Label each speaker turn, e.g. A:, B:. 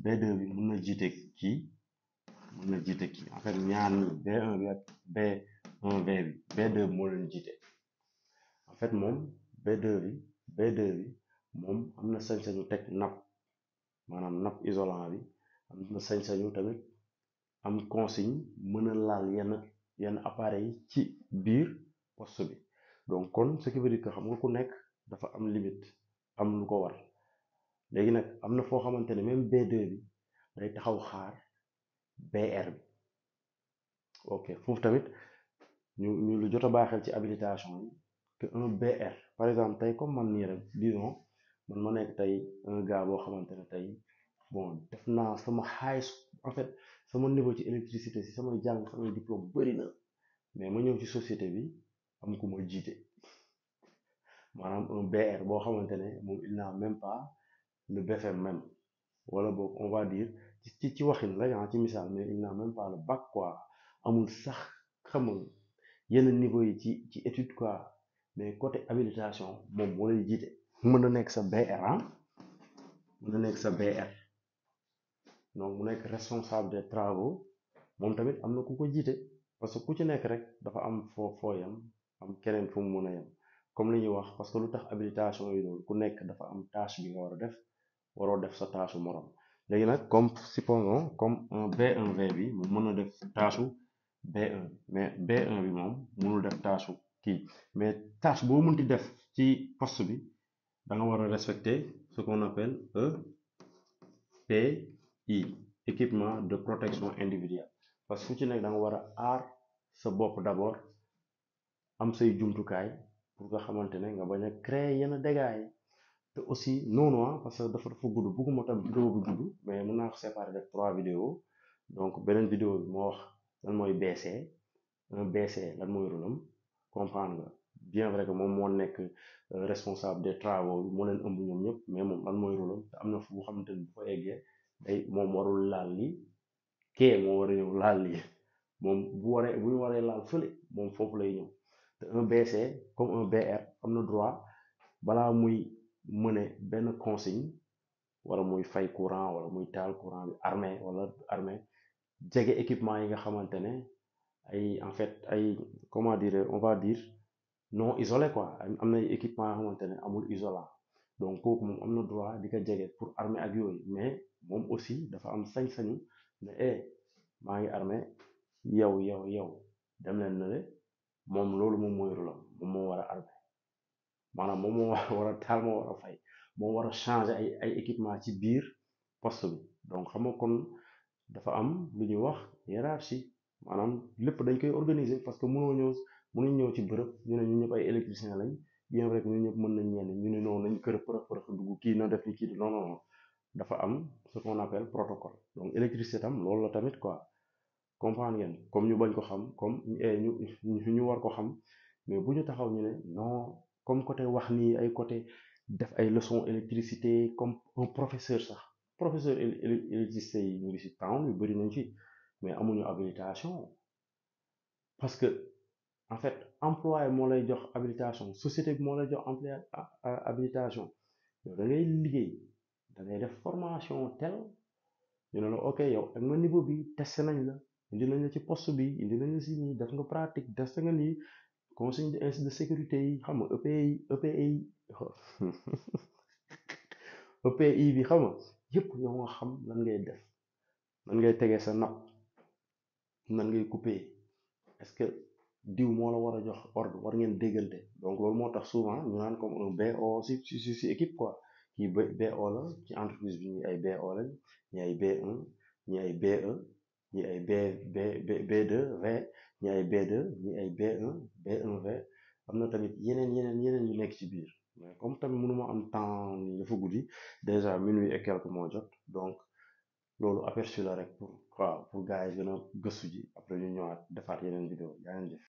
A: B2 bi mun na jiite kii mun na jiite kii en fait ñaar ñi B1 bi ak B1V bi B2 bi moo leen jiite en fait moom B2 bi moom am na sañ-sañu teg nappe maanaam nappe isolant bi am na sañ-sañu tamit am consigne mën a laal yenn appareil yi ci biir poste bi donc kon ce qui veut dire que xam nga ku nekk dafa am limite am lu ko war léegi nag am na foo xamante ne même B2 bi day taxaw xaar BR bi ok foofu tamit ñu lu jot a baaxel ci habilitation yi que un BR par exemple tey comme man nii rek disons man ma nekk tey un gars boo xamante ne tey bon def naa sama high en fait sama niveau ci électricité si samay jàng samay diplôme bëri na mais ma ñëw ci société bi am ku ma jiite maanaam un BR boo xamante ne moom il n'a même pas le BFM même wala boog on va dire ci waxin la ci misaal mais il n'a même pas le bac quoi amul sax xamul yenn niveau yi ci étude quoi mais côté habilitation moom moo lay jiite mën na nekk sa BR mën na nekk sa BR donc mu nekk responsable des travaux moom tamit am na ku ko jiite parce que ku ci nekk rek dafa am foo yam am keneen fu mu mën a yam comme li ñuy wax parce que lu tax habilitation yi loolu ku nekk dafa am tâche bi nga war a def waroo def sa tâche morom léegi nag comme supposons comme un B1V bi mu mën a def tâche B1 mais B1 bi moom mënul def tâche kii mais tâche boo mënti def ci poste bi da nga war a respecter ce qu'on appelle EPI équipement de protection individuelle parce que fu ci nekk da nga war a aar sa bopp d'abord am say jumtukaay pour nga xamante ne nga bañ a créer yenn dégâts yi te aussi noonu parce que dafa gudd bugguma tam vidéo bi gudd mais mën naa ko séparer def 3 vidéos donc beneen vidéo bi moo wax lan mooy BC un BC lan mooy rôle am comprendre nga bien vrai que moom moo nekk responsable des travaux bi moo leen ëmb ñoom ñëpp mais moom lan mooy rôle am te am na fu xamante ne bu fa eggee day moom warul laal li kee moo war a ñëw laal lii moom bu ñu waree laal fële moom foofu lay ñëw te un BC comme un BR am na droit balaa muy mëne benn consigne wala muy fay courant wala muy taal courant bi armée jege équipement yi nga xamante ne ay en fait ay comment dire on va dire non isolé quoi am na équipement yoo xamante ne amul isolant donc kooku moom am na droit di ko jege pour armée ak yooyu mais moom aussi dafa am sañ-sañu ne maa ngi armée yow dem leen na le moom loolu moom mooy rôle am moom moo war a armée maanaam moom moo war a taal moo war a fay moo war a changer ay équipement ci biir poste bi donc xam nga kon dafa am lu ñuy wax hiérarchie maanaam lépp dañ koy organiser parce que mënuñ ñëw ci bërëb ñu ne ñun ñëpp ay électricien lañ bien vrai que ñun ñëpp mën nañ ñenn ñu ne noonu nañ kër përëx dugg kii na def ni kii non non non dafa am ce qu'on appelle protocole donc électricité tam loolu la tamit quoi comprendre ngeen comme ñu bañ ko xam comme ñu war ko xam mais bu ñu taxaw ñu ne non comme côté wax nii ay côté def ay leçon électricité comme un professeur sax professeur électricité yi ñu ngi ci town yu bëri nañ fi mais amuñu habilitation parce que en fait employé moo lay jox habilitation société bi moo lay jox habilitation yow da ngay liggéey da ngay def formation tel ñu ne la ok yow ak nga niveau bi testé nañ la indi nañ la ci poste bi indi nañ la si nii def nga pratique testé nga nii consigne de sécurité yi xam nga EPI bi xam nga yëpp yow nga xam lan ngay def nan ngay tegee sa napp nan ngay couper est-ce que diw moo la war a jox ordre war ngeen déggante donc loolu moo tax souvent ñu naan comme un BO si équipe quoi kii BO la ci entreprise bi ñi ay BO lañ ñi ay B1 ñi ay BE ñi ay B2 V ñi ay B2 ñi ay B1 B1V am na tamit yeneen yu nekk ci biir mais comme tamit mënuma am temps ni dafa guddi déjà minuit et quelque moo jot donc loolu aperçu la rek pour waaw pour gars yi gën a gëstu ji après ñu ñëwaat defaat yeneen vidéo yaa ngeen jëf